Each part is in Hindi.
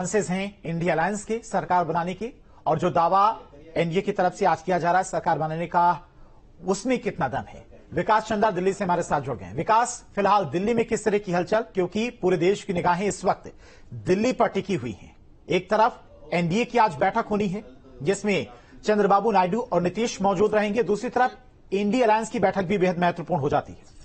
चांसेस हैं इंडिया अलायंस के सरकार बनाने के, और जो दावा एनडीए की तरफ से आज किया जा रहा है सरकार बनाने का, उसमें कितना दम है? विकास चंदा दिल्ली से हमारे साथ जुड़ गए हैं। विकास, फिलहाल दिल्ली में किस तरह की हलचल, क्योंकि पूरे देश की निगाहें इस वक्त दिल्ली पर टिकी हुई हैं। एक तरफ एनडीए की आज बैठक होनी है जिसमें चंद्रबाबू नायडू और नीतीश मौजूद रहेंगे, दूसरी तरफ इंडिया अलायंस की बैठक भी बेहद महत्वपूर्ण हो जाती है।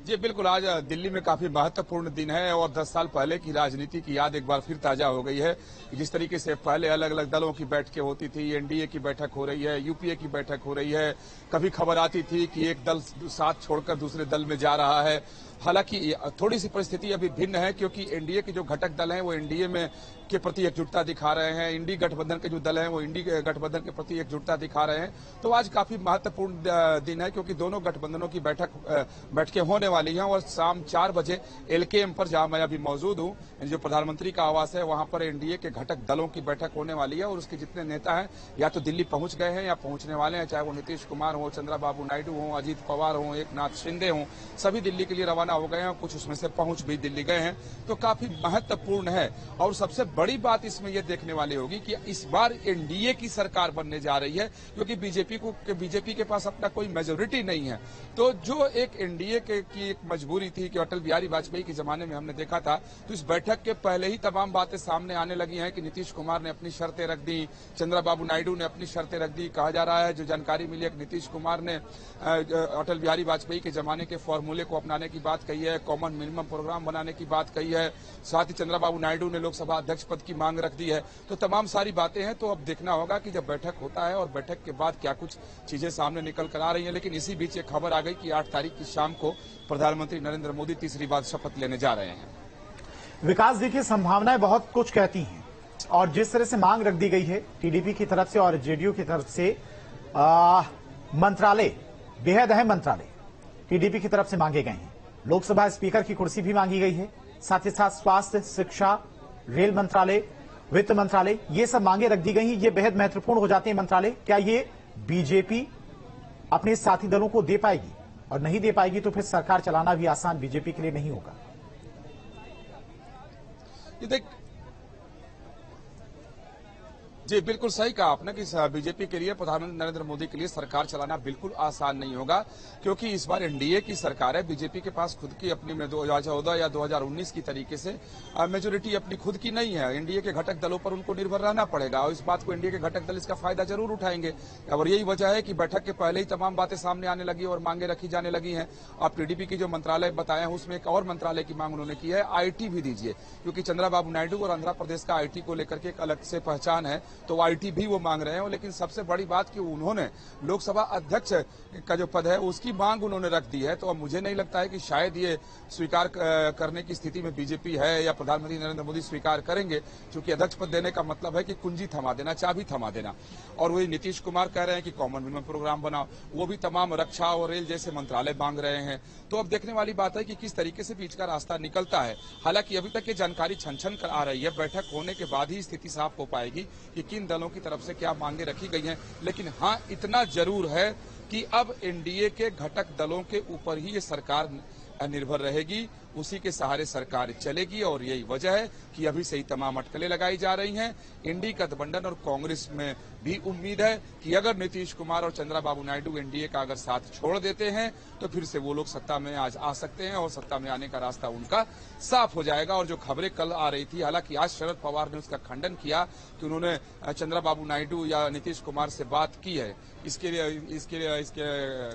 जी बिल्कुल, आज दिल्ली में काफी महत्वपूर्ण दिन है और 10 साल पहले की राजनीति की याद एक बार फिर ताजा हो गई है। जिस तरीके से पहले अलग अलग दलों की बैठकें होती थी, एनडीए की बैठक हो रही है, यूपीए की बैठक हो रही है, कभी खबर आती थी कि एक दल साथ छोड़कर दूसरे दल में जा रहा है। हालांकि थोड़ी सी परिस्थिति अभी भिन्न है क्योंकि एनडीए के जो घटक दल हैं वो एनडीए में के प्रति एकजुटता दिखा रहे हैं, इंडी गठबंधन के जो दल हैं वो इंडी गठबंधन के प्रति एकजुटता दिखा रहे हैं। तो आज काफी महत्वपूर्ण दिन है क्योंकि दोनों गठबंधनों की बैठकें होने वाली हैं और शाम 4 बजे एलकेएम पर, जहां मैं अभी मौजूद हूं, जो प्रधानमंत्री का आवास है, वहां पर एनडीए के घटक दलों की बैठक होने वाली है और उसके जितने नेता हैं या तो दिल्ली पहुंच गए हैं या पहुंचने वाले हैं, चाहे वो नीतीश कुमार हो, चंद्रबाबू नायडू हो, अजीत पवार हो, एकनाथ शिंदे हो, सभी दिल्ली के लिए रवाना हो गए हैं और कुछ उसमें से पहुंच भी दिल्ली गए हैं। तो काफी महत्वपूर्ण है और सबसे बड़ी बात इसमें यह देखने वाली होगी कि इस बार एनडीए की सरकार बनने जा रही है क्योंकि बीजेपी के पास अपना कोई मेजोरिटी नहीं है। तो जो एक एनडीए की एक मजबूरी थी कि अटल बिहारी वाजपेयी के जमाने में हमने देखा था, तो इस बैठक के पहले ही तमाम बातें सामने आने लगी हैं कि नीतीश कुमार ने अपनी शर्तें रख दी, चंद्रबाबू नायडू ने अपनी शर्तें रख दी। कहा जा रहा है, जो जानकारी मिली है, नीतीश कुमार ने अटल बिहारी वाजपेयी के जमाने के फॉर्मूले को अपनाने की बात कही है, कॉमन मिनिमम प्रोग्राम बनाने की बात कही है, साथ ही चंद्रबाबू नायडू ने लोकसभा अध्यक्ष पद की मांग रख दी है। तो तमाम सारी बातें हैं। तो अब देखना होगा कि जब बैठक होता है और बैठक के बाद क्या कुछ चीजें सामने निकल कर आ रही हैं। लेकिन इसी बीच एक खबर आ गई कि 8 तारीख की शाम को प्रधानमंत्री नरेंद्र मोदी तीसरी बार शपथ लेने जा रहे हैं। विकास, देखिए, संभावनाएं बहुत कुछ कहती हैं और जिस तरह से मांग रख दी गई है टीडीपी की तरफ से और जेडीयू की तरफ से, मंत्रालय, बेहद अहम मंत्रालय टीडीपी की तरफ से मांगे गए हैं। लोकसभा स्पीकर की कुर्सी भी मांगी गई है, साथ ही साथ स्वास्थ्य, शिक्षा, रेल मंत्रालय, वित्त मंत्रालय, ये सब मांगे रख दी गई हैं। ये बेहद महत्वपूर्ण हो जाते हैं मंत्रालय। क्या ये बीजेपी अपने साथी दलों को दे पाएगी? और नहीं दे पाएगी तो फिर सरकार चलाना भी आसान बीजेपी के लिए नहीं होगा। जी बिल्कुल सही कहा आपने कि बीजेपी के लिए, प्रधानमंत्री नरेंद्र मोदी के लिए सरकार चलाना बिल्कुल आसान नहीं होगा क्योंकि इस बार एनडीए की सरकार है। बीजेपी के पास खुद की अपनी 2014 या 2019 की तरीके से मेजोरिटी अपनी खुद की नहीं है। एनडीए के घटक दलों पर उनको निर्भर रहना पड़ेगा और इस बात को एनडीए के घटक दल इसका फायदा जरूर उठाएंगे और यही वजह है कि बैठक के पहले ही तमाम बातें सामने आने लगी और मांगे रखी जाने लगी हैं। आप टीडीपी की जो मंत्रालय बताए हैं उसमें एक और मंत्रालय की मांग उन्होंने की है, आईटी भी दीजिए, क्योंकि चंद्रबाबू नायडू और आंध्र प्रदेश का आईटी को लेकर के एक अलग से पहचान है, तो आईटी भी वो मांग रहे हैं। लेकिन सबसे बड़ी बात कि उन्होंने लोकसभा अध्यक्ष का जो पद है उसकी मांग उन्होंने रख दी है। तो अब मुझे नहीं लगता है कि शायद ये स्वीकार करने की स्थिति में बीजेपी है या प्रधानमंत्री नरेंद्र मोदी स्वीकार करेंगे, क्योंकि अध्यक्ष पद देने का मतलब है कि कुंजी थमा देना, चाबी थमा देना। और वही नीतीश कुमार कह रहे हैं कि कॉमन मिनिमम प्रोग्राम बनाओ, वो भी तमाम रक्षा और रेल जैसे मंत्रालय मांग रहे हैं। तो अब देखने वाली बात है कि किस तरीके से बीच का रास्ता निकलता है। हालांकि अभी तक ये जानकारी छन कर आ रही है, बैठक होने के बाद ही स्थिति साफ हो पाएगी कि किन दलों की तरफ से क्या मांगे रखी गई हैं। लेकिन हाँ, इतना जरूर है कि अब एनडीए के घटक दलों के ऊपर ही ये सरकार निर्भर रहेगी, उसी के सहारे सरकार चलेगी और यही वजह है कि अभी से ही तमाम अटकलें लगाई जा रही हैं। इंडी गठबंधन और कांग्रेस में भी उम्मीद है कि अगर नीतीश कुमार और चंद्रबाबू नायडू एनडीए का अगर साथ छोड़ देते हैं तो फिर से वो लोग सत्ता में आज आ सकते हैं और सत्ता में आने का रास्ता उनका साफ हो जाएगा। और जो खबरें कल आ रही थी, हालांकि आज शरद पवार ने उसका खंडन किया कि उन्होंने चंद्रबाबू नायडू या नीतीश कुमार से बात की है, इसके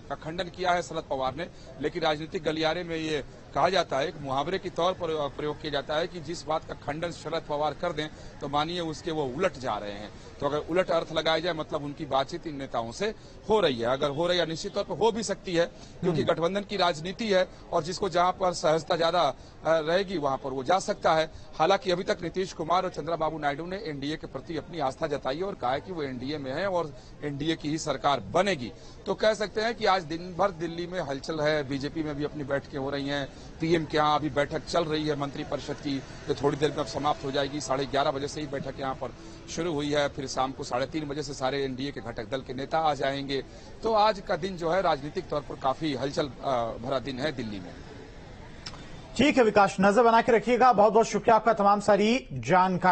का खंडन किया है शरद पवार ने। लेकिन राजनीतिक गलियारे में ये कहा जाता है, एक मुहावरे के तौर पर प्रयोग किया जाता है कि जिस बात का खंडन शरद पवार कर दें तो मानिए उसके वो उलट जा रहे हैं। तो अगर उलट अर्थ लगाया जाए मतलब उनकी बातचीत इन नेताओं से हो रही है। अगर हो रही है, निश्चित तौर पर हो भी सकती है क्योंकि गठबंधन की राजनीति है और जिसको जहां पर सहजता ज्यादा रहेगी वहां पर वो जा सकता है। हालांकि अभी तक नीतीश कुमार और चंद्रबाबू नायडू ने एनडीए के प्रति अपनी आस्था जताई और कहा है कि वो एनडीए में है और एनडीए की ही सरकार बनेगी। तो कह सकते हैं कि आज दिन भर दिल्ली में हलचल है, बीजेपी में भी अपनी बैठकें हो रही हैं, पीएम के यहाँ अभी बैठक चल रही है मंत्रिपरिषद की, जो थोड़ी देर में अब समाप्त हो जाएगी। 11:30 बजे से ही बैठक यहाँ पर शुरू हुई है, फिर शाम को 3:30 बजे से सारे एनडीए के घटक दल के नेता आ जाएंगे। तो आज का दिन जो है राजनीतिक तौर पर काफी हलचल भरा दिन है दिल्ली में। ठीक है विकास, नजर बना के रखिएगा। बहुत बहुत शुक्रिया आपका तमाम सारी जानकारी।